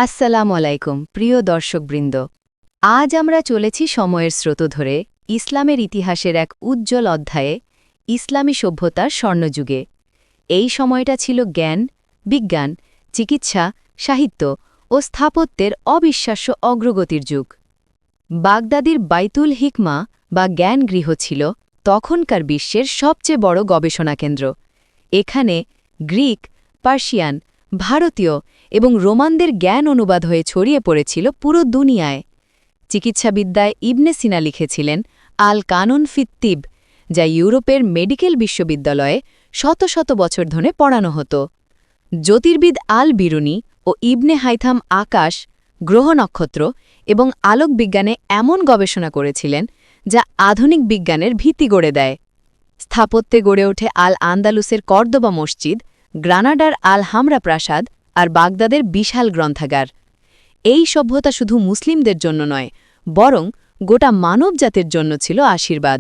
আসসালামু আলাইকুম প্রিয় দর্শকবৃন্দ। আজ আমরা চলেছি সময়ের স্রোত ধরে ইসলামের ইতিহাসের এক উজ্জ্বল অধ্যায়ে, ইসলামী সভ্যতার স্বর্ণযুগে। এই সময়টা ছিল জ্ঞান, বিজ্ঞান, চিকিৎসা, সাহিত্য ও স্থাপত্যের অবিশ্বাস্য অগ্রগতির যুগ। বাগদাদির বাইতুল হিকমা বা জ্ঞানগৃহ ছিল তখনকার বিশ্বের সবচেয়ে বড় গবেষণা কেন্দ্র। এখানে গ্রিক, পার্সিয়ান, ভারতীয় এবং রোমানদের জ্ঞান অনুবাদ হয়ে ছড়িয়ে পড়েছিল পুরো দুনিয়ায়। চিকিৎসাবিদ্যায় ইবনে সিনা লিখেছিলেন আল কানুন ফিত তিব, যা ইউরোপের মেডিকেল বিশ্ববিদ্যালয়ে শত শত বছর ধরে পড়ানো হতো। জ্যোতির্বিদ আল বিরুনি ও ইবনে হাইথাম আকাশ, গ্রহ নক্ষত্র এবং আলোক বিজ্ঞানে এমন গবেষণা করেছিলেন যা আধুনিক বিজ্ঞানের ভিত্তি গড়ে দেয়। স্থাপত্যে গড়ে ওঠে আল আন্দালুসের কর্দোবা মসজিদ, গ্রানাডার আল হামরা প্রাসাদ আর বাগদাদের বিশাল গ্রন্থাগার। এই সভ্যতা শুধু মুসলিমদের জন্য নয়, বরং গোটা মানবজাতির জন্য ছিল আশীর্বাদ।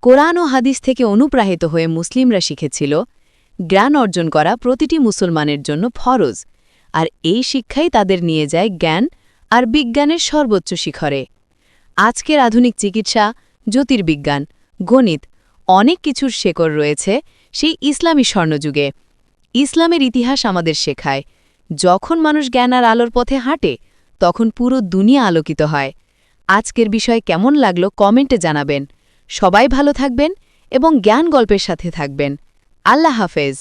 কোরআন ও হাদিস থেকে অনুপ্রাণিত হয়ে মুসলিমরা শিখেছিল, জ্ঞান অর্জন করা প্রতিটি মুসলমানের জন্য ফরজ, আর এই শিক্ষাই তাদের নিয়ে যায় জ্ঞান আর বিজ্ঞানের সর্বোচ্চ শিখরে। আজকের আধুনিক চিকিৎসা, জ্যোতির্বিজ্ঞান, গণিত, অনেক কিছুর শেকড় রয়েছে সেই ইসলামী স্বর্ণযুগে। ইসলামের ইতিহাস আমাদের শেখায়, যখন মানুষ জ্ঞান আর আলোর পথে হাঁটে, তখন পুরো দুনিয়া আলোকিত হয়। আজকের বিষয় কেমন লাগলো কমেন্টে জানাবেন। সবাই ভালো থাকবেন এবং জ্ঞান গল্পের সাথে থাকবেন। আল্লাহ হাফেজ।